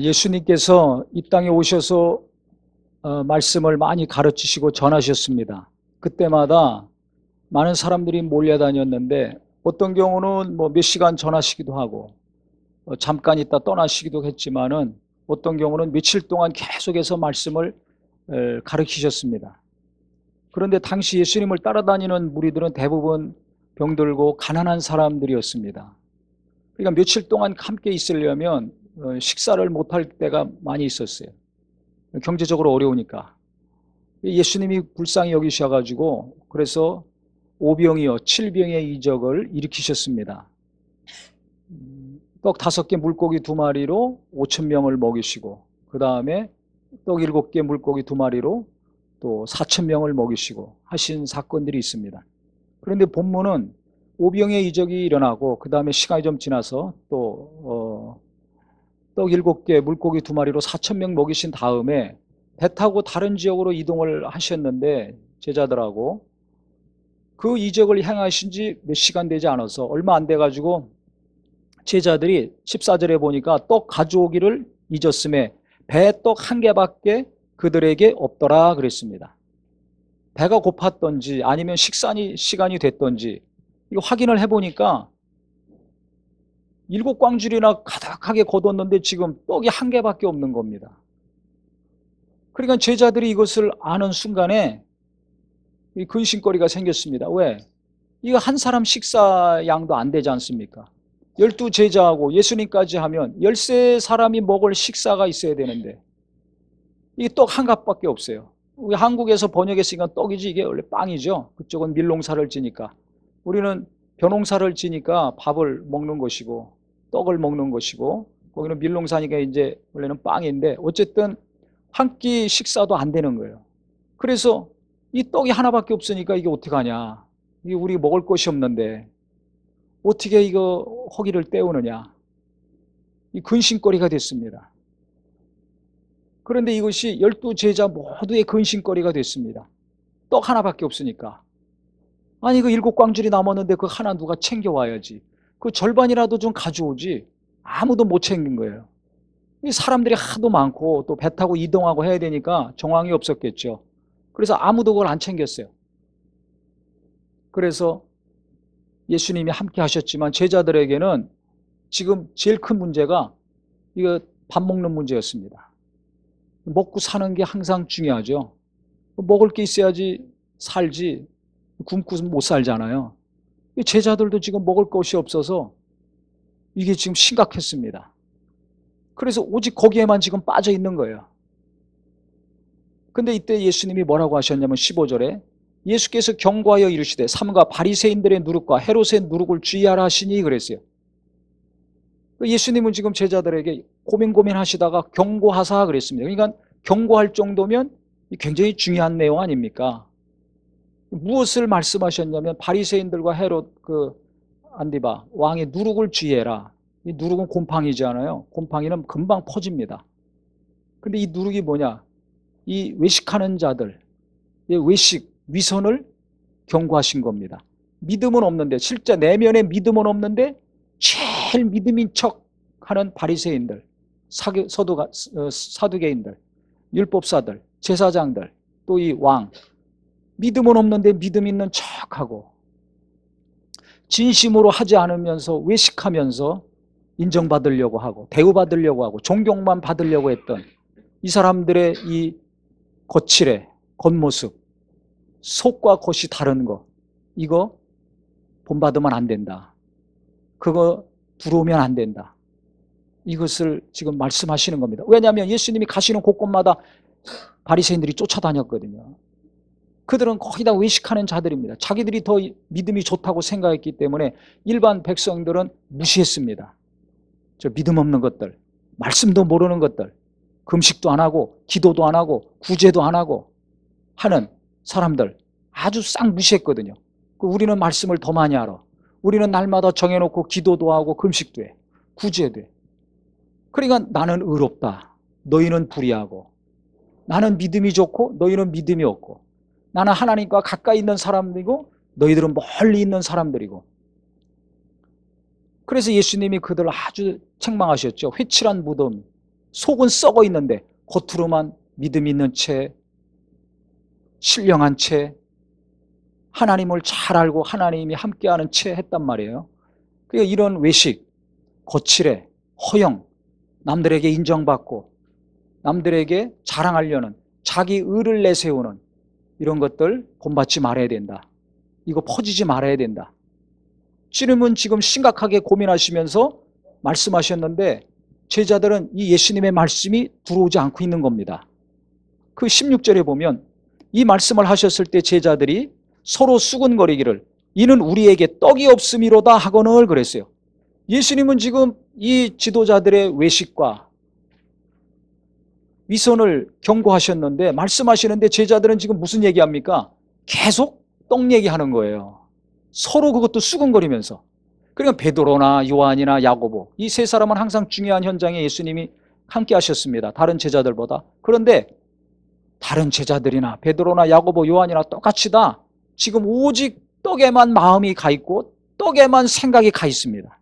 예수님께서 이 땅에 오셔서 말씀을 많이 가르치시고 전하셨습니다. 그때마다 많은 사람들이 몰려다녔는데 어떤 경우는 몇 시간 전하시기도 하고 잠깐 있다 떠나시기도 했지만은 어떤 경우는 며칠 동안 계속해서 말씀을 가르치셨습니다. 그런데 당시 예수님을 따라다니는 무리들은 대부분 병들고 가난한 사람들이었습니다. 그러니까 며칠 동안 함께 있으려면 식사를 못할 때가 많이 있었어요. 경제적으로 어려우니까. 예수님이 불쌍히 여기셔가지고 그래서 5병이요 7병의 이적을 일으키셨습니다. 떡 5개 물고기 2마리로 5,000명을 먹이시고, 그 다음에 떡 7개 물고기 2마리로 또 4,000명을 먹이시고 하신 사건들이 있습니다. 그런데 본문은 5병의 이적이 일어나고 그 다음에 시간이 좀 지나서 또 떡 7개 물고기 2마리로 4,000명 먹이신 다음에 배 타고 다른 지역으로 이동을 하셨는데 제자들하고 그 이적을 행하신 지 몇 시간 되지 않아서 얼마 안 돼가지고 제자들이 14절에 보니까 떡 가져오기를 잊었음에 배에 떡 1개밖에 그들에게 없더라 그랬습니다. 배가 고팠던지 아니면 시간이 됐던지 이거 확인을 해보니까 7광줄이나 가득하게 거뒀는데 지금 떡이 1개밖에 없는 겁니다. 그러니까 제자들이 이것을 아는 순간에 이 근심거리가 생겼습니다. 왜? 이거 한 사람 식사 양도 안 되지 않습니까? 12제자하고 예수님까지 하면 13사람이 먹을 식사가 있어야 되는데 이게 떡 1갑밖에 없어요. 우리 한국에서 번역했으니까 떡이지 이게 원래 빵이죠. 그쪽은 밀농사를 지니까. 우리는 벼농사를 지니까 밥을 먹는 것이고 떡을 먹는 것이고 거기는 밀농사니까 이제 원래는 빵인데 어쨌든 한 끼 식사도 안 되는 거예요. 그래서 이 떡이 하나밖에 없으니까 이게 어떡하냐. 이게 우리 먹을 것이 없는데 어떻게 이거 허기를 때우느냐. 이 근심거리가 됐습니다. 그런데 이것이 12제자 모두의 근심거리가 됐습니다. 떡 하나밖에 없으니까. 아니 그 7광줄이 남았는데 그 하나 누가 챙겨와야지. 그 절반이라도 좀 가져오지. 아무도 못 챙긴 거예요. 이 사람들이 하도 많고 또 배 타고 이동하고 해야 되니까 정황이 없었겠죠. 그래서 아무도 그걸 안 챙겼어요. 그래서 예수님이 함께 하셨지만 제자들에게는 지금 제일 큰 문제가 이거 밥 먹는 문제였습니다. 먹고 사는 게 항상 중요하죠. 먹을 게 있어야지 살지 굶고는 못 살잖아요. 제자들도 지금 먹을 것이 없어서 이게 지금 심각했습니다. 그래서 오직 거기에만 지금 빠져 있는 거예요. 근데 이때 예수님이 뭐라고 하셨냐면 15절에 예수께서 경고하여 이르시되 삼가 바리새인들의 누룩과 헤롯의 누룩을 주의하라 하시니 그랬어요. 예수님은 지금 제자들에게 고민하시다가 경고하사 그랬습니다. 그러니까 경고할 정도면 굉장히 중요한 내용 아닙니까? 무엇을 말씀하셨냐면 바리새인들과 헤롯 안디바 왕의 누룩을 주의해라. 이 누룩은 곰팡이잖아요. 곰팡이는 금방 퍼집니다. 근데 이 누룩이 뭐냐? 이 외식하는 자들, 이 외식, 위선을 경고하신 겁니다. 믿음은 없는데, 실제 내면에 믿음은 없는데 제일 믿음인 척하는 바리새인들, 사두개인들, 율법사들, 제사장들, 또 이 왕, 믿음은 없는데 믿음 있는 척하고 진심으로 하지 않으면서 외식하면서 인정받으려고 하고 대우받으려고 하고 존경만 받으려고 했던 이 사람들의 이 거칠의 겉모습, 속과 겉이 다른 거, 이거 본받으면 안 된다. 그거 부러우면 안 된다. 이것을 지금 말씀하시는 겁니다. 왜냐하면 예수님이 가시는 곳곳마다 바리새인들이 쫓아다녔거든요. 그들은 거의 다 외식하는 자들입니다. 자기들이 더 믿음이 좋다고 생각했기 때문에 일반 백성들은 무시했습니다. 저 믿음 없는 것들, 말씀도 모르는 것들, 금식도 안 하고 기도도 안 하고 구제도 안 하고 하는 사람들 아주 싹 무시했거든요. 우리는 말씀을 더 많이 알아. 우리는 날마다 정해놓고 기도도 하고 금식도 해. 구제도 해. 그러니까 나는 의롭다. 너희는 불의하고. 나는 믿음이 좋고 너희는 믿음이 없고. 나는 하나님과 가까이 있는 사람이고 너희들은 멀리 있는 사람들이고. 그래서 예수님이 그들을 아주 책망하셨죠. 회칠한 무덤, 속은 썩어 있는데 겉으로만 믿음 있는 채, 신령한 채, 하나님을 잘 알고 하나님이 함께하는 채 했단 말이에요. 그러니까 이런 외식, 거칠해, 허영, 남들에게 인정받고 남들에게 자랑하려는, 자기 의를 내세우는 이런 것들 본받지 말아야 된다. 이거 퍼지지 말아야 된다. 주님은 지금 심각하게 고민하시면서 말씀하셨는데 제자들은 이 예수님의 말씀이 들어오지 않고 있는 겁니다. 그 16절에 보면 이 말씀을 하셨을 때 제자들이 서로 수군거리기를 이는 우리에게 떡이 없음이로다 하거늘 그랬어요. 예수님은 지금 이 지도자들의 외식과 위선을 경고하셨는데 말씀하시는데 제자들은 지금 무슨 얘기합니까? 계속 떡 얘기하는 거예요. 서로 그것도 수군거리면서. 그러니까 베드로나 요한이나 야고보 이 세 사람은 항상 중요한 현장에 예수님이 함께 하셨습니다. 다른 제자들보다. 그런데 다른 제자들이나 베드로나 야고보 요한이나 똑같이 다 지금 오직 떡에만 마음이 가 있고 떡에만 생각이 가 있습니다.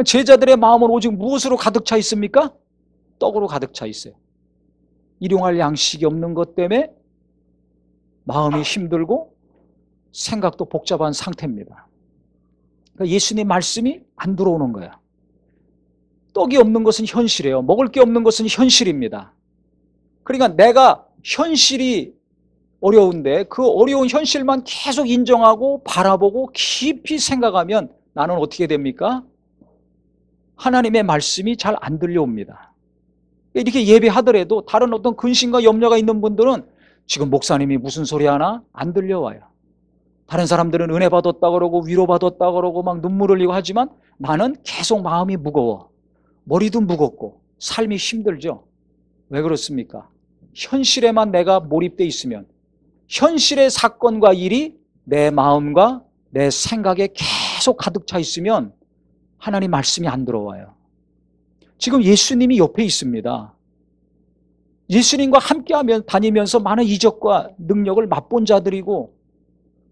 제자들의 마음은 오직 무엇으로 가득 차 있습니까? 떡으로 가득 차 있어요. 일용할 양식이 없는 것 때문에 마음이 힘들고 생각도 복잡한 상태입니다. 그러니까 예수님 말씀이 안 들어오는 거예요. 떡이 없는 것은 현실이에요. 먹을 게 없는 것은 현실입니다. 그러니까 내가 현실이 어려운데 그 어려운 현실만 계속 인정하고 바라보고 깊이 생각하면 나는 어떻게 됩니까? 하나님의 말씀이 잘 안 들려옵니다. 이렇게 예배하더라도 다른 어떤 근심과 염려가 있는 분들은 지금 목사님이 무슨 소리 하나 안 들려와요. 다른 사람들은 은혜 받았다 그러고 위로받았다 그러고 막 눈물 흘리고 하지만 나는 계속 마음이 무거워. 머리도 무겁고 삶이 힘들죠. 왜 그렇습니까? 현실에만 내가 몰입되어 있으면 현실의 사건과 일이 내 마음과 내 생각에 계속 가득 차 있으면 하나님 말씀이 안 들어와요. 지금 예수님이 옆에 있습니다. 예수님과 함께하면 다니면서 많은 이적과 능력을 맛본 자들이고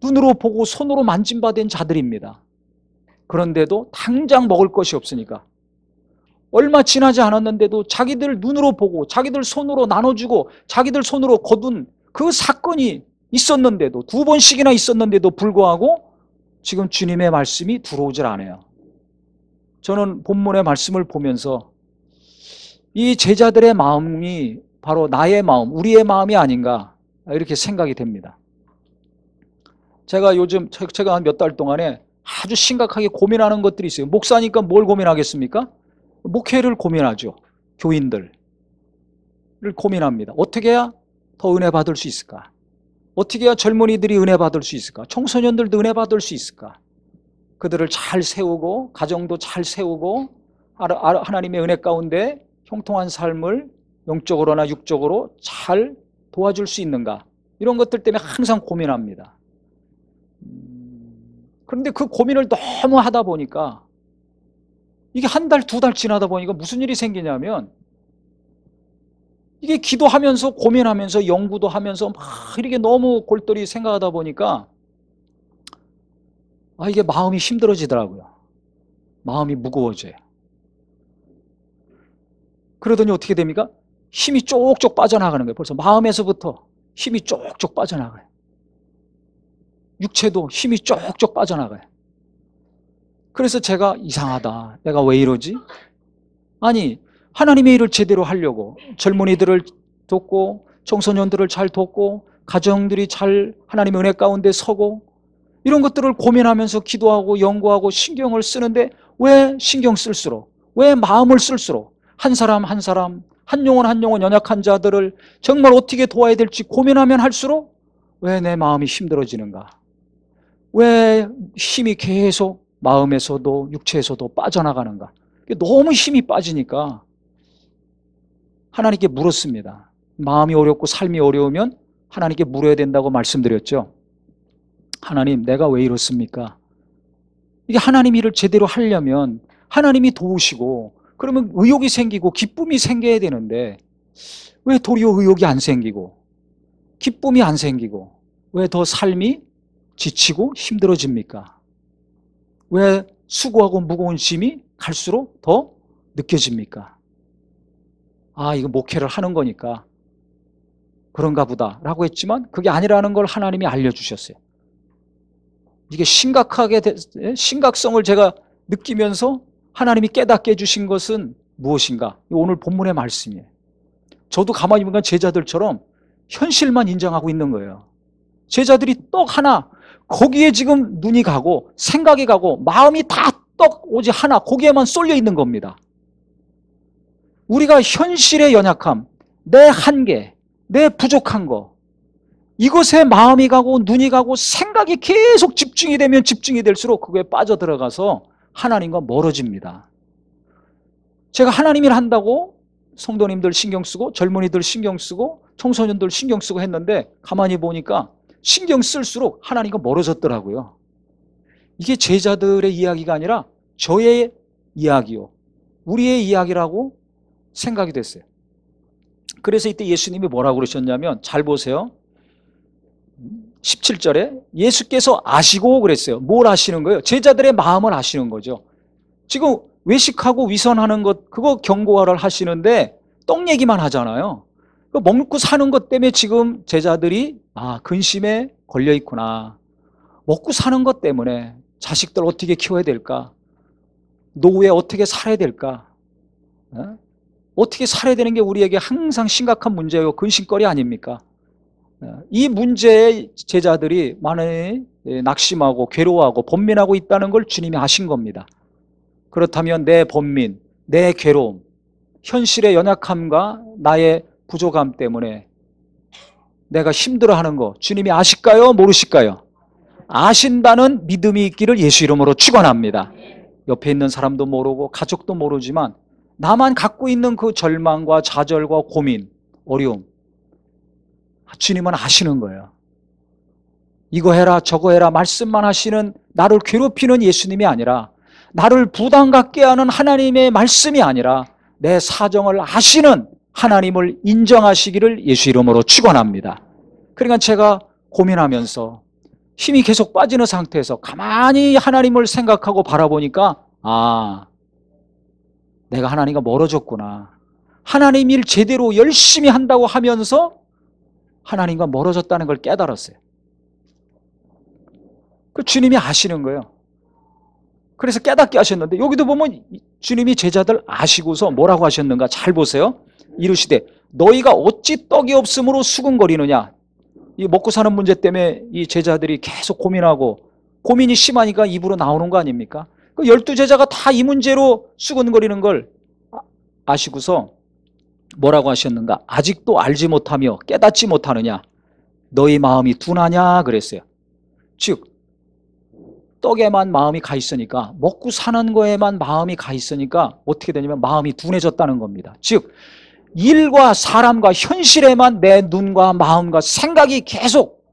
눈으로 보고 손으로 만짐받은 자들입니다. 그런데도 당장 먹을 것이 없으니까 얼마 지나지 않았는데도 자기들 눈으로 보고 자기들 손으로 나눠주고 자기들 손으로 거둔 그 사건이 있었는데도 2번씩이나 있었는데도 불구하고 지금 주님의 말씀이 들어오질 않아요. 저는 본문의 말씀을 보면서 이 제자들의 마음이 바로 나의 마음, 우리의 마음이 아닌가 이렇게 생각이 됩니다. 제가 요즘 제가 한 몇 달 동안에 아주 심각하게 고민하는 것들이 있어요. 목사니까 뭘 고민하겠습니까? 목회를 고민하죠. 교인들을 고민합니다. 어떻게 해야 더 은혜 받을 수 있을까? 어떻게 해야 젊은이들이 은혜 받을 수 있을까? 청소년들도 은혜 받을 수 있을까? 그들을 잘 세우고 가정도 잘 세우고 하나님의 은혜 가운데 형통한 삶을 영적으로나 육적으로 잘 도와줄 수 있는가? 이런 것들 때문에 항상 고민합니다. 그런데 그 고민을 너무 하다 보니까 이게 한 달, 2달 지나다 보니까 무슨 일이 생기냐면 이게 기도하면서 고민하면서 연구도 하면서 막 이렇게 너무 골똘히 생각하다 보니까 이게 마음이 힘들어지더라고요. 마음이 무거워져요. 그러더니 어떻게 됩니까? 힘이 쪽쪽 빠져나가는 거예요. 벌써 마음에서부터 힘이 쪽쪽 빠져나가요. 육체도 힘이 쪽쪽 빠져나가요. 그래서 제가 이상하다. 내가 왜 이러지? 아니, 하나님의 일을 제대로 하려고 젊은이들을 돕고 청소년들을 잘 돕고 가정들이 잘 하나님의 은혜 가운데 서고 이런 것들을 고민하면서 기도하고 연구하고 신경을 쓰는데 왜 신경 쓸수록 왜 마음을 쓸수록 한 사람 한 사람 한 영혼 한 영혼 연약한 자들을 정말 어떻게 도와야 될지 고민하면 할수록 왜 내 마음이 힘들어지는가? 왜 힘이 계속 마음에서도 육체에서도 빠져나가는가? 너무 힘이 빠지니까 하나님께 물었습니다. 마음이 어렵고 삶이 어려우면 하나님께 물어야 된다고 말씀드렸죠. 하나님, 내가 왜 이렇습니까? 이게 하나님 일을 제대로 하려면 하나님이 도우시고 그러면 의욕이 생기고 기쁨이 생겨야 되는데 왜 도리어 의욕이 안 생기고 기쁨이 안 생기고 왜 더 삶이 지치고 힘들어집니까? 왜 수고하고 무거운 짐이 갈수록 더 느껴집니까? 아, 이거 목회를 하는 거니까 그런가 보다 라고 했지만 그게 아니라는 걸 하나님이 알려주셨어요. 이게 심각성을 제가 느끼면서 하나님이 깨닫게 해주신 것은 무엇인가? 오늘 본문의 말씀이에요. 저도 가만히 보니까 제자들처럼 현실만 인정하고 있는 거예요. 제자들이 떡 하나, 거기에 지금 눈이 가고 생각이 가고 마음이 다 떡 오직 하나, 거기에만 쏠려 있는 겁니다. 우리가 현실의 연약함, 내 한계, 내 부족한 거, 이것에 마음이 가고 눈이 가고 생각이 계속 집중이 되면 집중이 될수록 그거에 빠져들어가서 하나님과 멀어집니다. 제가 하나님 일 한다고 성도님들 신경 쓰고 젊은이들 신경 쓰고 청소년들 신경 쓰고 했는데 가만히 보니까 신경 쓸수록 하나님과 멀어졌더라고요. 이게 제자들의 이야기가 아니라 저의 이야기요, 우리의 이야기라고 생각이 됐어요. 그래서 이때 예수님이 뭐라고 그러셨냐면, 잘 보세요. 17절에 예수께서 아시고 그랬어요. 뭘 아시는 거예요? 제자들의 마음을 아시는 거죠. 지금 외식하고 위선하는 것, 그거 경고를 하시는데 떡 얘기만 하잖아요. 먹고 사는 것 때문에 지금 제자들이 근심에 걸려 있구나. 먹고 사는 것 때문에 자식들 어떻게 키워야 될까? 노후에 어떻게 살아야 될까? 어떻게 살아야 되는 게 우리에게 항상 심각한 문제요, 근심거리 아닙니까? 이 문제에 제자들이 많이 낙심하고 괴로워하고 번민하고 있다는 걸 주님이 아신 겁니다. 그렇다면 내 번민, 내 괴로움, 현실의 연약함과 나의 부족함 때문에 내가 힘들어하는 거 주님이 아실까요? 모르실까요? 아신다는 믿음이 있기를 예수 이름으로 축원합니다. 옆에 있는 사람도 모르고 가족도 모르지만 나만 갖고 있는 그 절망과 좌절과 고민, 어려움, 주님은 아시는 거예요. 이거 해라 저거 해라 말씀만 하시는, 나를 괴롭히는 예수님이 아니라, 나를 부담 갖게 하는 하나님의 말씀이 아니라 내 사정을 아시는 하나님을 인정하시기를 예수 이름으로 축원합니다. 그러니까 제가 고민하면서 힘이 계속 빠지는 상태에서 가만히 하나님을 생각하고 바라보니까 내가 하나님과 멀어졌구나. 하나님 일 제대로 열심히 한다고 하면서 하나님과 멀어졌다는 걸 깨달았어요. 그 주님이 아시는 거예요. 그래서 깨닫게 하셨는데, 여기도 보면 주님이 제자들 아시고서 뭐라고 하셨는가 잘 보세요. 이르시되 너희가 어찌 떡이 없으므로 수군거리느냐. 이 먹고 사는 문제 때문에 이 제자들이 계속 고민하고, 고민이 심하니까 입으로 나오는 거 아닙니까? 그 12제자가 다 이 문제로 수군거리는 걸 아시고서 뭐라고 하셨는가? 아직도 알지 못하며 깨닫지 못하느냐? 너희 마음이 둔하냐? 그랬어요. 즉 떡에만 마음이 가 있으니까, 먹고 사는 거에만 마음이 가 있으니까 어떻게 되냐면 마음이 둔해졌다는 겁니다. 즉 일과 사람과 현실에만 내 눈과 마음과 생각이 계속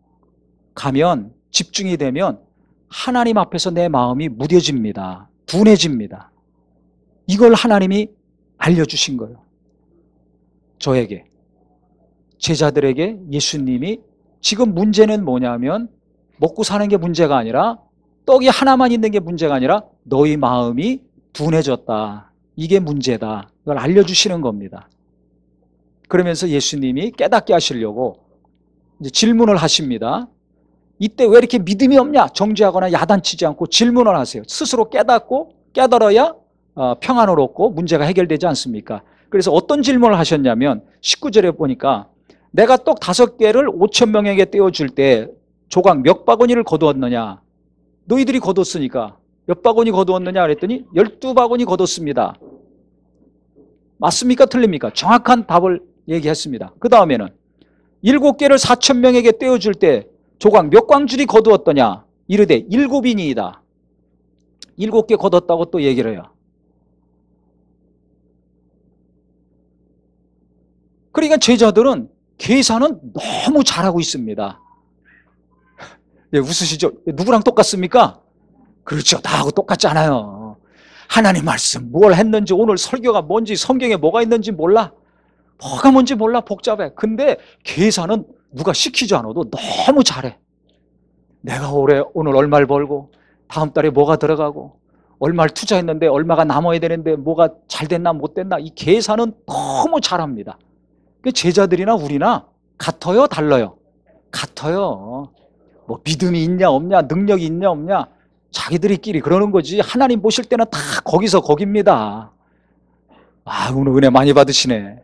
가면, 집중이 되면 하나님 앞에서 내 마음이 무뎌집니다. 둔해집니다. 이걸 하나님이 알려주신 거예요. 저에게, 제자들에게 예수님이 지금 문제는 뭐냐면 먹고 사는 게 문제가 아니라, 떡이 하나만 있는 게 문제가 아니라 너희 마음이 둔해졌다. 이게 문제다. 이걸 알려주시는 겁니다. 그러면서 예수님이 깨닫게 하시려고 이제 질문을 하십니다. 이때 왜 이렇게 믿음이 없냐? 정죄하거나 야단치지 않고 질문을 하세요. 스스로 깨닫고 깨달아야 평안을 얻고 문제가 해결되지 않습니까? 그래서 어떤 질문을 하셨냐면 19절에 보니까 내가 떡 5개를 5,000명에게 떼어줄 때 조각 몇 바구니를 거두었느냐? 너희들이 거뒀으니까 몇 바구니 거두었느냐 그랬더니 12바구니 거뒀습니다. 맞습니까? 틀립니까? 정확한 답을 얘기했습니다. 그 다음에는 7개를 4,000명에게 떼어줄 때 조각 몇 광줄이 거두었더냐? 이르되 7인이다. 7개 거뒀다고 또 얘기를 해요. 그러니까 제자들은 계산은 너무 잘하고 있습니다. 예, 웃으시죠? 누구랑 똑같습니까? 그렇죠. 나하고 똑같지 않아요. 하나님 말씀 뭘 했는지, 오늘 설교가 뭔지, 성경에 뭐가 있는지 몰라. 뭐가 뭔지 몰라. 복잡해. 근데 계산은 누가 시키지 않아도 너무 잘해. 내가 오늘 얼마를 벌고 다음 달에 뭐가 들어가고 얼마를 투자했는데 얼마가 남아야 되는데 뭐가 잘 됐나 못 됐나 이 계산은 너무 잘합니다. 제자들이나 우리나 같아요, 달라요? 같아요. 뭐 믿음이 있냐 없냐, 능력이 있냐 없냐 자기들끼리 그러는 거지. 하나님 보실 때는 다 거기서 거깁니다. 아, 오늘 은혜 많이 받으시네.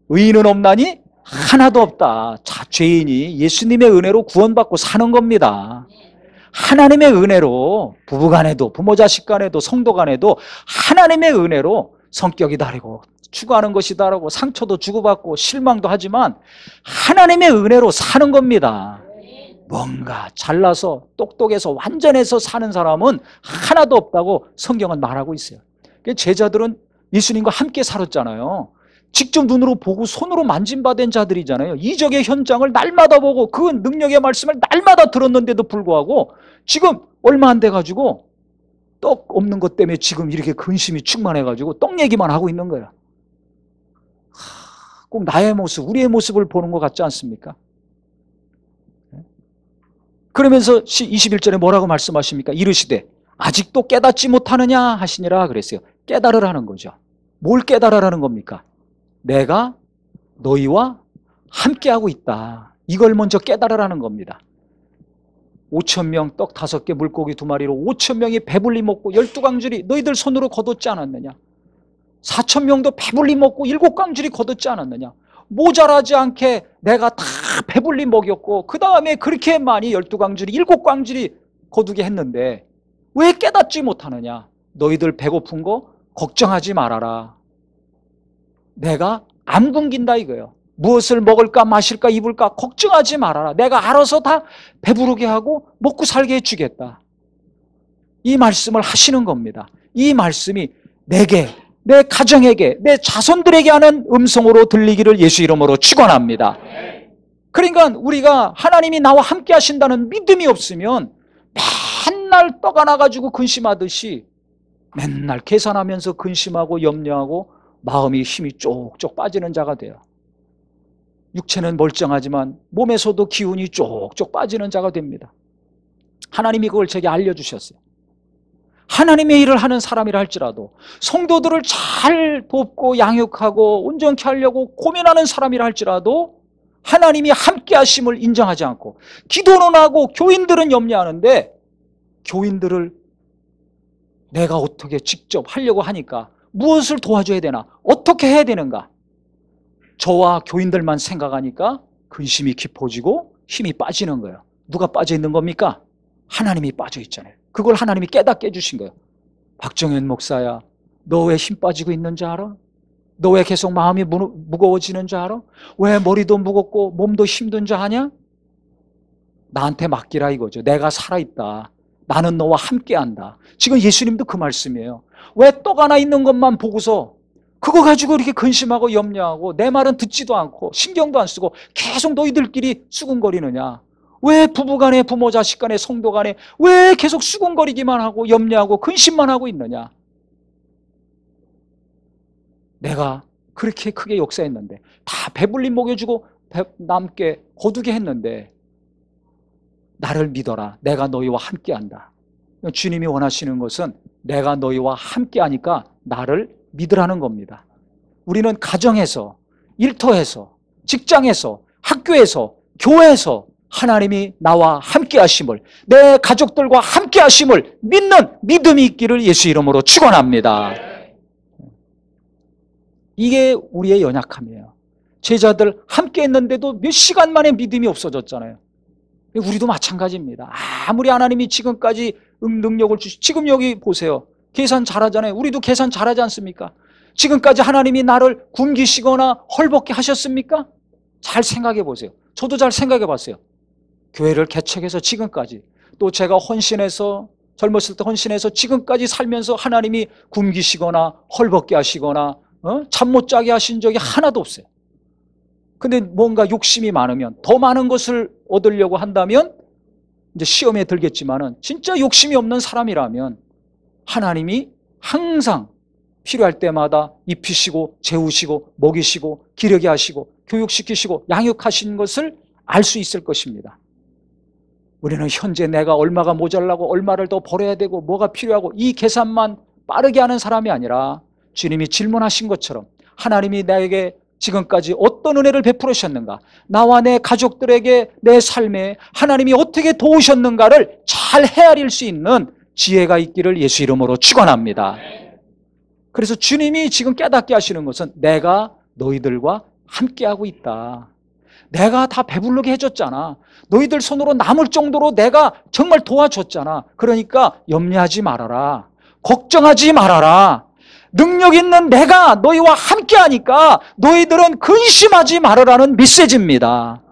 의인은 없나니 하나도 없다. 자, 죄인이 예수님의 은혜로 구원받고 사는 겁니다. 하나님의 은혜로 부부간에도 부모 자식 간에도 성도 간에도 하나님의 은혜로 성격이 다르고 추구하는 것이 다르고 상처도 주고받고 실망도 하지만 하나님의 은혜로 사는 겁니다. 뭔가 잘나서 똑똑해서 완전해서 사는 사람은 하나도 없다고 성경은 말하고 있어요. 제자들은 예수님과 함께 살았잖아요. 직접 눈으로 보고 손으로 만짐받은 자들이잖아요. 이적의 현장을 날마다 보고 그 능력의 말씀을 날마다 들었는데도 불구하고 지금 얼마 안 돼가지고 떡 없는 것 때문에 지금 이렇게 근심이 충만해가지고 떡 얘기만 하고 있는 거예요. 꼭 나의 모습, 우리의 모습을 보는 것 같지 않습니까? 그러면서 21절에 뭐라고 말씀하십니까? 이르시되 아직도 깨닫지 못하느냐 하시니라 그랬어요. 깨달으라는 거죠. 뭘 깨달으라는 겁니까? 내가 너희와 함께하고 있다. 이걸 먼저 깨달으라는 겁니다. 5,000명 떡 5개 물고기 2마리로 5,000명이 배불리 먹고 12광줄이 너희들 손으로 거뒀지 않았느냐? 4,000명도 배불리 먹고 7광줄이 거뒀지 않았느냐? 모자라지 않게 내가 다 배불리 먹였고 그 다음에 그렇게 많이 12광줄이 7광줄이 거두게 했는데 왜 깨닫지 못하느냐? 너희들 배고픈 거 걱정하지 말아라. 내가 안 굶긴다 이거예요. 무엇을 먹을까 마실까 입을까 걱정하지 말아라. 내가 알아서 다 배부르게 하고 먹고 살게 해주겠다. 이 말씀을 하시는 겁니다. 이 말씀이 내게, 내 가정에게, 내 자손들에게 하는 음성으로 들리기를 예수 이름으로 축원합니다. 그러니까 우리가 하나님이 나와 함께 하신다는 믿음이 없으면 맨날 떡 하나 가지고 근심하듯이 맨날 계산하면서 근심하고 염려하고 마음이 힘이 쪽쪽 빠지는 자가 돼요. 육체는 멀쩡하지만 몸에서도 기운이 쪽쪽 빠지는 자가 됩니다. 하나님이 그걸 제게 알려주셨어요. 하나님의 일을 하는 사람이라 할지라도 성도들을 잘 돕고 양육하고 온전케 하려고 고민하는 사람이라 할지라도 하나님이 함께 하심을 인정하지 않고 기도는 하고 교인들은 염려하는데 교인들을 내가 어떻게 직접 하려고 하니까 무엇을 도와줘야 되나? 어떻게 해야 되는가? 저와 교인들만 생각하니까 근심이 깊어지고 힘이 빠지는 거예요. 누가 빠져 있는 겁니까? 하나님이 빠져 있잖아요. 그걸 하나님이 깨닫게 해주신 거예요. 박정현 목사야, 너 왜 힘 빠지고 있는 줄 알아? 너 왜 계속 마음이 무거워지는 줄 알아? 왜 머리도 무겁고 몸도 힘든 줄 아냐? 나한테 맡기라 이거죠. 내가 살아있다. 나는 너와 함께한다. 지금 예수님도 그 말씀이에요. 왜 떡 하나 있는 것만 보고서 그거 가지고 이렇게 근심하고 염려하고 내 말은 듣지도 않고 신경도 안 쓰고 계속 너희들끼리 수군거리느냐? 왜 부부간에 부모 자식간에 성도간에 왜 계속 수군거리기만 하고 염려하고 근심만 하고 있느냐? 내가 그렇게 크게 역사했는데 다 배불리 먹여주고 남게 거두게 했는데 나를 믿어라. 내가 너희와 함께한다. 주님이 원하시는 것은 내가 너희와 함께하니까 나를 믿으라는 겁니다. 우리는 가정에서, 일터에서, 직장에서, 학교에서, 교회에서 하나님이 나와 함께 하심을, 내 가족들과 함께 하심을 믿는 믿음이 있기를 예수 이름으로 축원합니다. 이게 우리의 연약함이에요. 제자들 함께 했는데도 몇 시간 만에 믿음이 없어졌잖아요. 우리도 마찬가지입니다. 아무리 하나님이 지금까지 능력을 지금 여기 보세요. 계산 잘하잖아요. 우리도 계산 잘하지 않습니까? 지금까지 하나님이 나를 굶기시거나 헐벗게 하셨습니까? 잘 생각해 보세요. 저도 잘 생각해 봤어요. 교회를 개척해서 지금까지, 또 제가 헌신해서 젊었을 때 헌신해서 지금까지 살면서 하나님이 굶기시거나 헐벗게 하시거나 잠 못 자게 하신 적이 하나도 없어요. 근데 뭔가 욕심이 많으면, 더 많은 것을 얻으려고 한다면 이제 시험에 들겠지만은, 진짜 욕심이 없는 사람이라면 하나님이 항상 필요할 때마다 입히시고 재우시고 먹이시고 기르게 하시고 교육시키시고 양육하신 것을 알 수 있을 것입니다. 우리는 현재 내가 얼마가 모자라고 얼마를 더 벌어야 되고 뭐가 필요하고 이 계산만 빠르게 하는 사람이 아니라 주님이 질문하신 것처럼 하나님이 나에게 지금까지 어떤 은혜를 베풀으셨는가, 나와 내 가족들에게 내 삶에 하나님이 어떻게 도우셨는가를 잘 헤아릴 수 있는 지혜가 있기를 예수 이름으로 축원합니다. 그래서 주님이 지금 깨닫게 하시는 것은 내가 너희들과 함께하고 있다. 내가 다 배부르게 해줬잖아. 너희들 손으로 남을 정도로 내가 정말 도와줬잖아. 그러니까 염려하지 말아라. 걱정하지 말아라. 능력 있는 내가 너희와 함께하니까 너희들은 근심하지 말아라는 메시지입니다.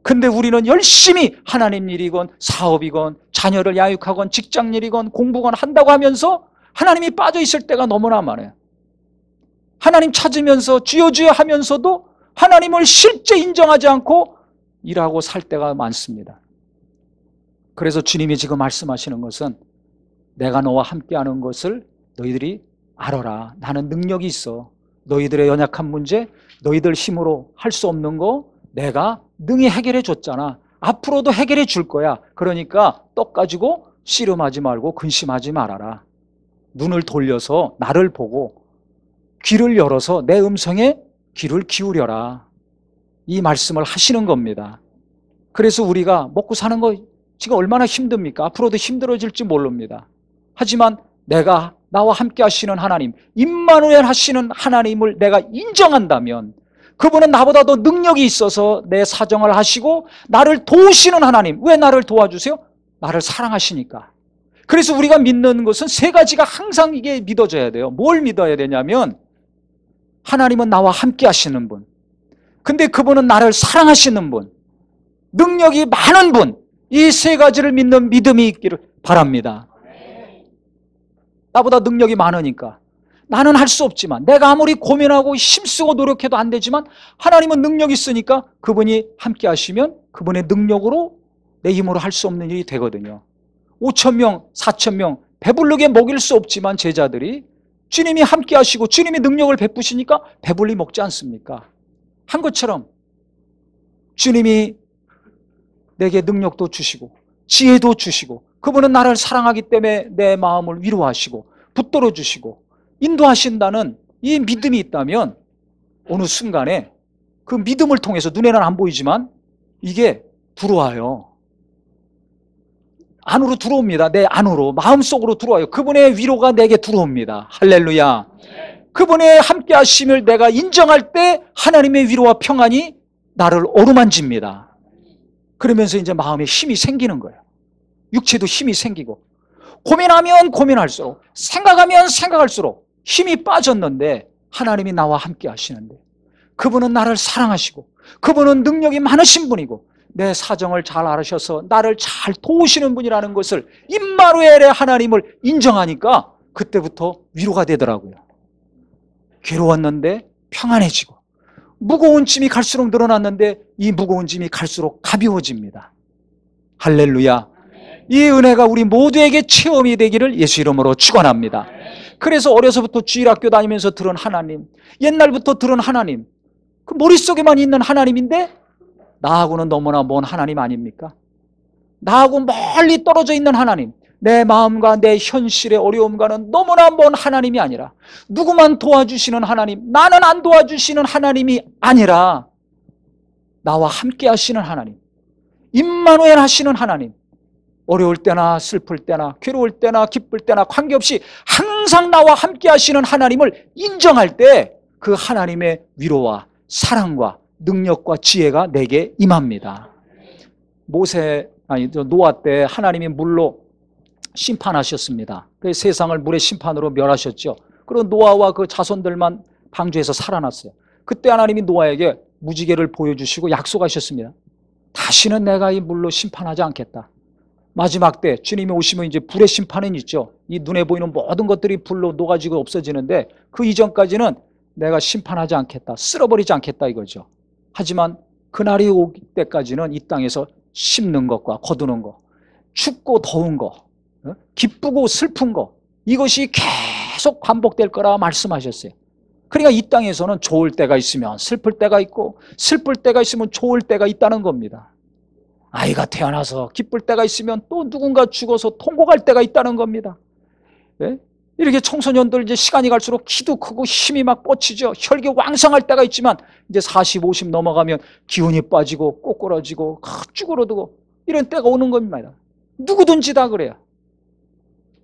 근데 우리는 열심히 하나님 일이건 사업이건 자녀를 양육하건 직장일이건 공부건 한다고 하면서 하나님이 빠져 있을 때가 너무나 많아요. 하나님 찾으면서 주여 주여 하면서도 하나님을 실제 인정하지 않고 일하고 살 때가 많습니다. 그래서 주님이 지금 말씀하시는 것은 내가 너와 함께하는 것을 너희들이 알아라. 나는 능력이 있어. 너희들의 연약한 문제, 너희들 힘으로 할 수 없는 거 내가 능히 해결해 줬잖아. 앞으로도 해결해 줄 거야. 그러니까 떡 가지고 씨름하지 말고 근심하지 말아라. 눈을 돌려서 나를 보고 귀를 열어서 내 음성에 귀를 기울여라. 이 말씀을 하시는 겁니다. 그래서 우리가 먹고 사는 거 지금 얼마나 힘듭니까? 앞으로도 힘들어질지 모릅니다. 하지만 내가 나와 함께 하시는 하나님, 임마누엘 하시는 하나님을 내가 인정한다면 그분은 나보다 더 능력이 있어서 내 사정을 하시고 나를 도우시는 하나님. 왜 나를 도와주세요? 나를 사랑하시니까. 그래서 우리가 믿는 것은 세 가지가 항상 이게 믿어져야 돼요. 뭘 믿어야 되냐면 하나님은 나와 함께 하시는 분, 근데 그분은 나를 사랑하시는 분, 능력이 많은 분, 이 세 가지를 믿는 믿음이 있기를 바랍니다. 나보다 능력이 많으니까 나는 할 수 없지만, 내가 아무리 고민하고 힘쓰고 노력해도 안 되지만 하나님은 능력이 있으니까 그분이 함께 하시면 그분의 능력으로 내 힘으로 할 수 없는 일이 되거든요. 5,000명, 4,000명 배부르게 먹일 수 없지만 제자들이 주님이 함께 하시고 주님이 능력을 베푸시니까 배불리 먹지 않습니까? 한 것처럼 주님이 내게 능력도 주시고 지혜도 주시고 그분은 나를 사랑하기 때문에 내 마음을 위로하시고 붙들어 주시고 인도하신다는 이 믿음이 있다면 어느 순간에 그 믿음을 통해서 눈에는 안 보이지만 이게 들어와요. 안으로 들어옵니다. 내 안으로, 마음속으로 들어와요. 그분의 위로가 내게 들어옵니다. 할렐루야. 그분의 함께 하심을 내가 인정할 때 하나님의 위로와 평안이 나를 어루만집니다. 그러면서 이제 마음에 힘이 생기는 거예요. 육체도 힘이 생기고, 고민하면 고민할수록, 생각하면 생각할수록 힘이 빠졌는데 하나님이 나와 함께 하시는데 그분은 나를 사랑하시고 그분은 능력이 많으신 분이고 내 사정을 잘 알으셔서 나를 잘 도우시는 분이라는 것을 임마누엘의 하나님을 인정하니까 그때부터 위로가 되더라고요. 괴로웠는데 평안해지고, 무거운 짐이 갈수록 늘어났는데 이 무거운 짐이 갈수록 가벼워집니다. 할렐루야. 이 은혜가 우리 모두에게 체험이 되기를 예수 이름으로 축원합니다. 그래서 어려서부터 주일학교 다니면서 들은 하나님, 옛날부터 들은 하나님, 그 머릿속에만 있는 하나님인데 나하고는 너무나 먼 하나님 아닙니까? 나하고 멀리 떨어져 있는 하나님, 내 마음과 내 현실의 어려움과는 너무나 먼 하나님이 아니라 누구만 도와주시는 하나님, 나는 안 도와주시는 하나님이 아니라 나와 함께 하시는 하나님, 임마누엘 하시는 하나님, 어려울 때나 슬플 때나 괴로울 때나 기쁠 때나 관계없이 항상 나와 함께 하시는 하나님을 인정할 때 그 하나님의 위로와 사랑과 능력과 지혜가 내게 임합니다. 노아 때 하나님이 물로 심판하셨습니다. 그 세상을 물의 심판으로 멸하셨죠. 그리고 노아와 그 자손들만 방주에서 살아났어요. 그때 하나님이 노아에게 무지개를 보여주시고 약속하셨습니다. 다시는 내가 이 물로 심판하지 않겠다. 마지막 때 주님이 오시면 이제 불의 심판은 있죠. 이 눈에 보이는 모든 것들이 불로 녹아지고 없어지는데 그 이전까지는 내가 심판하지 않겠다, 쓸어버리지 않겠다 이거죠. 하지만 그날이 올 때까지는 이 땅에서 심는 것과 거두는 것, 춥고 더운 것, 기쁘고 슬픈 것, 이것이 계속 반복될 거라 말씀하셨어요. 그러니까 이 땅에서는 좋을 때가 있으면 슬플 때가 있고 슬플 때가 있으면 좋을 때가 있다는 겁니다. 아이가 태어나서 기쁠 때가 있으면 또 누군가 죽어서 통곡할 때가 있다는 겁니다. 예? 이렇게 청소년들 이제 시간이 갈수록 키도 크고 힘이 막 뻗치죠. 혈기 왕성할 때가 있지만 이제 40, 50 넘어가면 기운이 빠지고 꼬꾸라지고 쭈그러들고 이런 때가 오는 겁니다. 누구든지 다 그래요.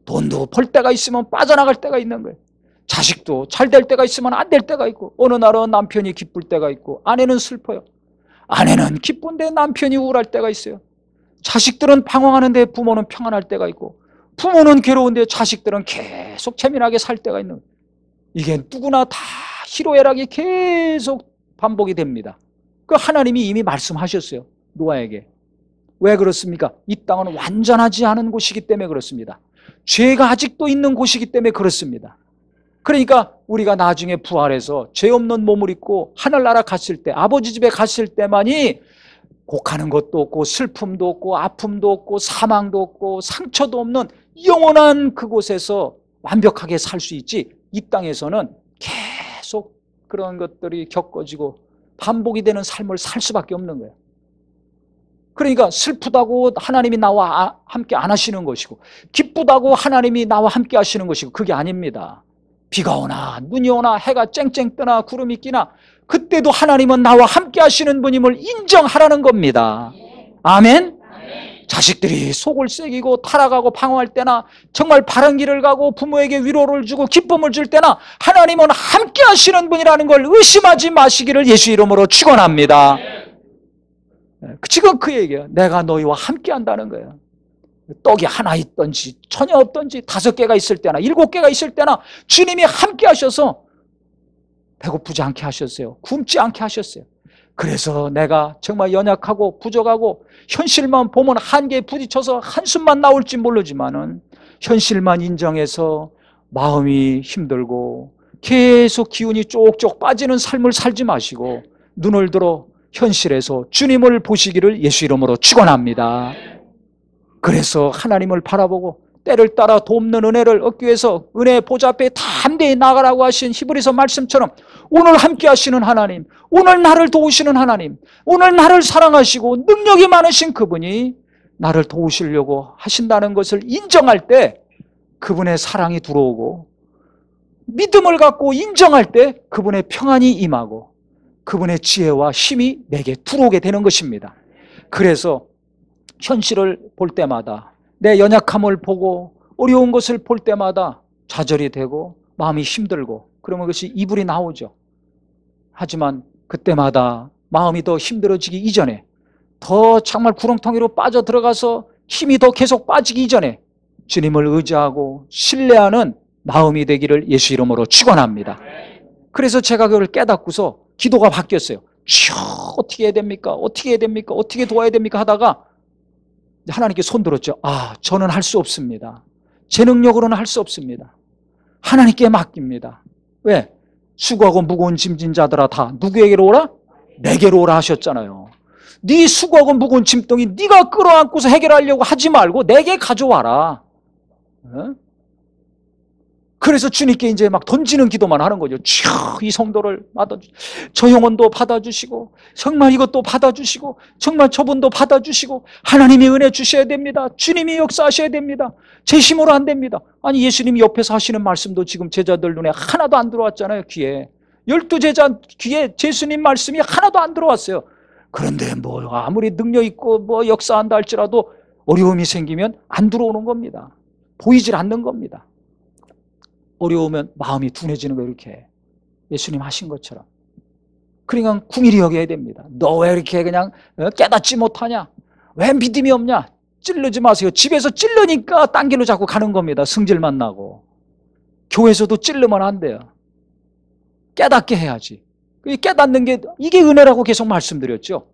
돈도 벌 때가 있으면 빠져나갈 때가 있는 거예요. 자식도 잘 될 때가 있으면 안 될 때가 있고, 어느 날은 남편이 기쁠 때가 있고 아내는 슬퍼요. 아내는 기쁜데 남편이 우울할 때가 있어요. 자식들은 방황하는데 부모는 평안할 때가 있고, 부모는 괴로운데 자식들은 계속 재미나게 살 때가 있는 거예요. 이게 누구나 다 희로애락이 계속 반복이 됩니다. 그 하나님이 이미 말씀하셨어요. 노아에게. 왜 그렇습니까? 이 땅은 완전하지 않은 곳이기 때문에 그렇습니다. 죄가 아직도 있는 곳이기 때문에 그렇습니다. 그러니까 우리가 나중에 부활해서 죄 없는 몸을 입고 하늘나라 갔을 때, 아버지 집에 갔을 때만이 곡하는 것도 없고 슬픔도 없고 아픔도 없고 사망도 없고 상처도 없는 영원한 그곳에서 완벽하게 살 수 있지, 이 땅에서는 계속 그런 것들이 겪어지고 반복이 되는 삶을 살 수밖에 없는 거예요. 그러니까 슬프다고 하나님이 나와 함께 안 하시는 것이고, 기쁘다고 하나님이 나와 함께 하시는 것이고, 그게 아닙니다. 비가 오나 눈이 오나 해가 쨍쨍 뜨나 구름이 끼나 그때도 하나님은 나와 함께 하시는 분임을 인정하라는 겁니다. 아멘? 자식들이 속을 새기고 타락하고 방황할 때나, 정말 바른 길을 가고 부모에게 위로를 주고 기쁨을 줄 때나, 하나님은 함께 하시는 분이라는 걸 의심하지 마시기를 예수 이름으로 축원합니다. 지금 그 얘기예요. 내가 너희와 함께 한다는 거예요. 떡이 하나 있든지 전혀 없든지 5개가 있을 때나 7개가 있을 때나 주님이 함께 하셔서 배고프지 않게 하셨어요. 굶지 않게 하셨어요. 그래서 내가 정말 연약하고 부족하고 현실만 보면 한계에 부딪혀서 한숨만 나올지 모르지만은, 현실만 인정해서 마음이 힘들고 계속 기운이 쪽쪽 빠지는 삶을 살지 마시고 눈을 들어 현실에서 주님을 보시기를 예수 이름으로 축원합니다. 그래서 하나님을 바라보고 때를 따라 돕는 은혜를 얻기 위해서 은혜 보좌 앞에 담대히 나가라고 하신 히브리서 말씀처럼, 오늘 함께 하시는 하나님, 오늘 나를 도우시는 하나님, 오늘 나를 사랑하시고 능력이 많으신 그분이 나를 도우시려고 하신다는 것을 인정할 때 그분의 사랑이 들어오고, 믿음을 갖고 인정할 때 그분의 평안이 임하고 그분의 지혜와 힘이 내게 들어오게 되는 것입니다. 그래서 현실을 볼 때마다, 내 연약함을 보고 어려운 것을 볼 때마다 좌절이 되고 마음이 힘들고 그러면 그것이 이불이 나오죠. 하지만 그때마다 마음이 더 힘들어지기 이전에, 더 정말 구렁텅이로 빠져 들어가서 힘이 더 계속 빠지기 이전에 주님을 의지하고 신뢰하는 마음이 되기를 예수 이름으로 축원합니다. 그래서 제가 그걸 깨닫고서 기도가 바뀌었어요. 주여, 어떻게 해야 됩니까? 어떻게 해야 됩니까? 어떻게 도와야 됩니까? 하다가 하나님께 손들었죠. 저는 할 수 없습니다. 제 능력으로는 할 수 없습니다. 하나님께 맡깁니다. 왜? 수고하고 무거운 짐진 자들아 다 누구에게로 오라? 내게로 오라 하셨잖아요. 네 수고하고 무거운 짐덩이 네가 끌어안고서 해결하려고 하지 말고 내게 가져와라. 그래서 주님께 이제 막 던지는 기도만 하는 거죠. 주여, 이 성도를 받아주시고, 저 영혼도 받아주시고, 정말 이것도 받아주시고, 정말 저분도 받아주시고, 하나님이 은혜 주셔야 됩니다. 주님이 역사하셔야 됩니다. 제 힘으로 안 됩니다. 아니, 예수님이 옆에서 하시는 말씀도 지금 제자들 눈에 하나도 안 들어왔잖아요. 귀에 12제자 귀에 예수님 말씀이 하나도 안 들어왔어요. 그런데 뭐 아무리 능력 있고 뭐 역사한다 할지라도 어려움이 생기면 안 들어오는 겁니다. 보이질 않는 겁니다. 어려우면 마음이 둔해지는 거, 이렇게 예수님 하신 것처럼. 그러니까 궁일이 여겨야 됩니다. 너 왜 이렇게 그냥 깨닫지 못하냐? 왜 믿음이 없냐? 찔르지 마세요. 집에서 찔르니까 딴 길로 자꾸 가는 겁니다. 승질만 나고. 교회에서도 찔르면 안 돼요. 깨닫게 해야지. 깨닫는 게 이게 은혜라고 계속 말씀드렸죠.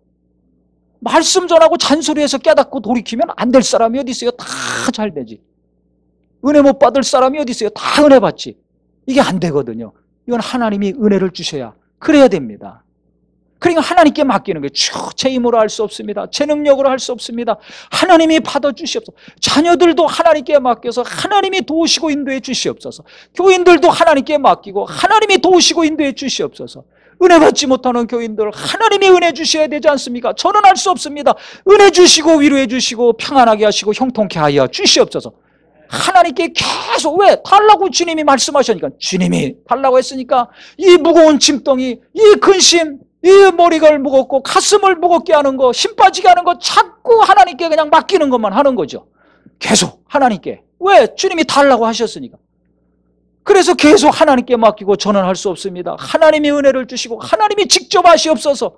말씀 전하고 잔소리해서 깨닫고 돌이키면 안 될 사람이 어디 있어요? 다 잘 되지. 은혜 못 받을 사람이 어디 있어요? 다 은혜 받지. 이게 안 되거든요. 이건 하나님이 은혜를 주셔야 그래야 됩니다. 그러니까 하나님께 맡기는 거예요. 제 힘으로 할 수 없습니다. 제 능력으로 할 수 없습니다. 하나님이 받아주시옵소서. 자녀들도 하나님께 맡겨서 하나님이 도우시고 인도해 주시옵소서. 교인들도 하나님께 맡기고 하나님이 도우시고 인도해 주시옵소서. 은혜 받지 못하는 교인들 하나님이 은혜 주셔야 되지 않습니까? 저는 할 수 없습니다. 은혜 주시고 위로해 주시고 평안하게 하시고 형통케 하여 주시옵소서. 하나님께 계속 왜 달라고 주님이 말씀하시니까 주님이 달라고 했으니까 이 무거운 짐덩이, 이 근심, 이 머리가 무겁고 가슴을 무겁게 하는 거, 힘 빠지게 하는 거 자꾸 하나님께 그냥 맡기는 것만 하는 거죠. 계속 하나님께. 왜? 주님이 달라고 하셨으니까. 그래서 계속 하나님께 맡기고 저는 할 수 없습니다. 하나님이 은혜를 주시고 하나님이 직접 하시옵소서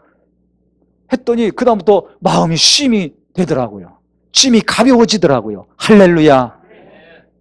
했더니 그 다음부터 마음이 쉼이 되더라고요. 짐이 가벼워지더라고요. 할렐루야.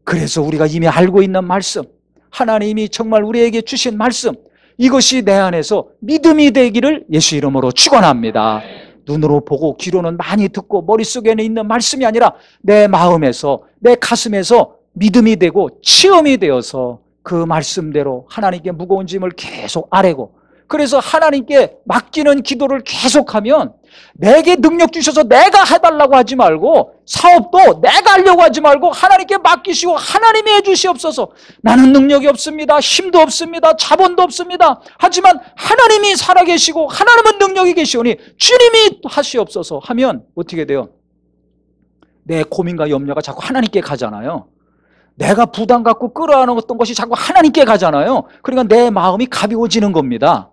그래서 우리가 이미 알고 있는 말씀, 하나님이 정말 우리에게 주신 말씀, 이것이 내 안에서 믿음이 되기를 예수 이름으로 축원합니다. 눈으로 보고 귀로는 많이 듣고 머릿속에는 있는 말씀이 아니라 내 마음에서, 내 가슴에서 믿음이 되고 체험이 되어서 그 말씀대로 하나님께 무거운 짐을 계속 아뢰고, 그래서 하나님께 맡기는 기도를 계속하면 내게 능력 주셔서 내가 해달라고 하지 말고, 사업도 내가 하려고 하지 말고 하나님께 맡기시고 하나님이 해주시옵소서. 나는 능력이 없습니다. 힘도 없습니다. 자본도 없습니다. 하지만 하나님이 살아계시고 하나님은 능력이 계시오니 주님이 하시옵소서 하면 어떻게 돼요? 내 고민과 염려가 자꾸 하나님께 가잖아요. 내가 부담 갖고 끌어안았던 것이 자꾸 하나님께 가잖아요. 그러니까 내 마음이 가벼워지는 겁니다.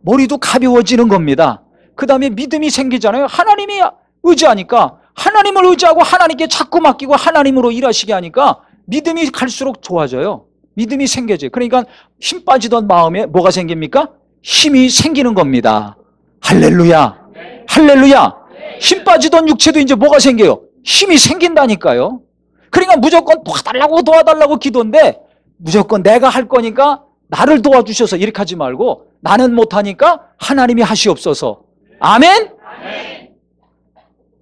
머리도 가벼워지는 겁니다. 그 다음에 믿음이 생기잖아요. 하나님이 의지하니까 하나님을 의지하고 하나님께 자꾸 맡기고 하나님으로 일하시게 하니까 믿음이 갈수록 좋아져요. 믿음이 생겨져요. 그러니까 힘 빠지던 마음에 뭐가 생깁니까? 힘이 생기는 겁니다. 할렐루야. 할렐루야. 힘 빠지던 육체도 이제 뭐가 생겨요? 힘이 생긴다니까요. 그러니까 무조건 도와달라고 기도인데 무조건 내가 할 거니까 나를 도와주셔서 이렇게 하지 말고 나는 못하니까 하나님이 하시옵소서. 아멘?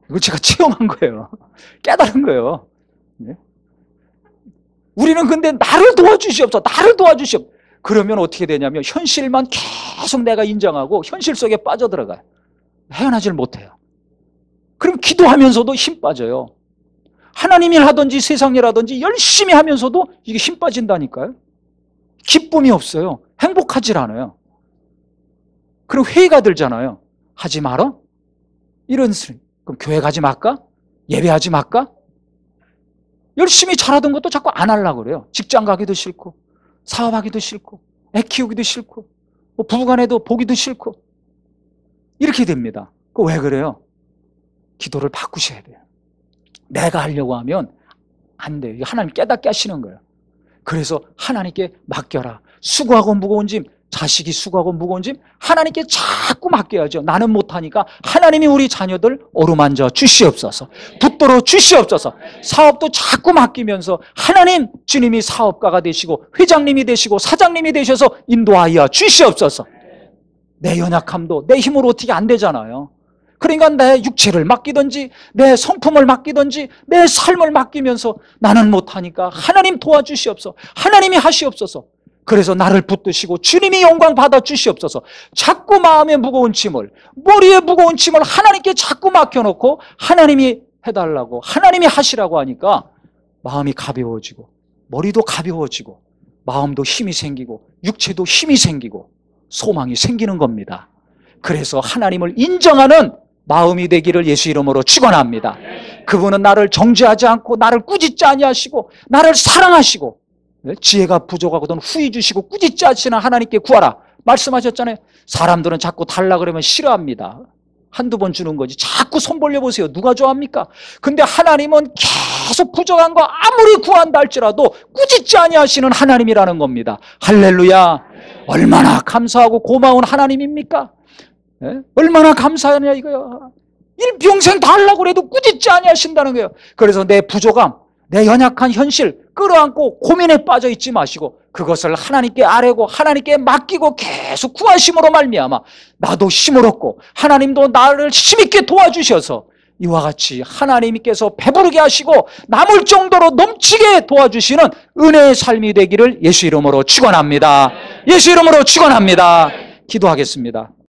이거 제가 체험한 거예요. 깨달은 거예요. 우리는 근데 나를 도와주시옵소서. 나를 도와주시옵소서. 그러면 어떻게 되냐면 현실만 계속 내가 인정하고 현실 속에 빠져들어가요. 헤어나질 못해요. 그럼 기도하면서도 힘 빠져요. 하나님 일 하든지 세상 일 하든지 열심히 하면서도 이게 힘 빠진다니까요. 기쁨이 없어요. 행복하질 않아요. 그럼 회의가 들잖아요. 하지 마라? 이런 소리. 그럼 교회 가지 말까? 예배하지 말까? 열심히 잘하던 것도 자꾸 안 하려고 그래요. 직장 가기도 싫고 사업하기도 싫고 애 키우기도 싫고 부부간에도 보기도 싫고 이렇게 됩니다. 왜 그래요? 기도를 바꾸셔야 돼요. 내가 하려고 하면 안 돼요. 하나님 깨닫게 하시는 거예요. 그래서 하나님께 맡겨라. 수고하고 무거운 짐, 자식이 수고하고 무거운 짐 하나님께 자꾸 맡겨야죠. 나는 못하니까 하나님이 우리 자녀들 어루만져 주시옵소서. 붙들어 주시옵소서. 사업도 자꾸 맡기면서 하나님, 주님이 사업가가 되시고 회장님이 되시고 사장님이 되셔서 인도하여 주시옵소서. 내 연약함도 내 힘으로 어떻게 안 되잖아요. 그러니까 내 육체를 맡기든지 내 성품을 맡기든지 내 삶을 맡기면서 나는 못하니까 하나님 도와주시옵소서. 하나님이 하시옵소서. 그래서 나를 붙드시고 주님이 영광 받아 주시옵소서. 자꾸 마음에 무거운 짐을, 머리에 무거운 짐을 하나님께 자꾸 맡겨놓고 하나님이 해달라고, 하나님이 하시라고 하니까 마음이 가벼워지고 머리도 가벼워지고 마음도 힘이 생기고 육체도 힘이 생기고 소망이 생기는 겁니다. 그래서 하나님을 인정하는 마음이 되기를 예수 이름으로 축원합니다. 그분은 나를 정죄하지 않고 나를 꾸짖지 아니하시고 나를 사랑하시고 지혜가 부족하거든 후히 주시고 꾸짖지 않으시는 하나님께 구하라 말씀하셨잖아요. 사람들은 자꾸 달라 그러면 싫어합니다. 한두 번 주는 거지 자꾸 손 벌려보세요. 누가 좋아합니까? 근데 하나님은 계속 부족한 거 아무리 구한다 할지라도 꾸짖지 아니하시는 하나님이라는 겁니다. 할렐루야. 얼마나 감사하고 고마운 하나님입니까? 얼마나 감사하냐 이거요. 일평생 다 하려고 해도 꾸짖지 아니하신다는 거예요. 그래서 내 부족함, 내 연약한 현실 끌어안고 고민에 빠져 있지 마시고 그것을 하나님께 아뢰고 하나님께 맡기고 계속 구하심으로 말미암아 나도 힘을 얻고 하나님도 나를 힘있게 도와주셔서 이와 같이 하나님께서 배부르게 하시고 남을 정도로 넘치게 도와주시는 은혜의 삶이 되기를 예수 이름으로 축원합니다. 예수 이름으로 축원합니다. 기도하겠습니다.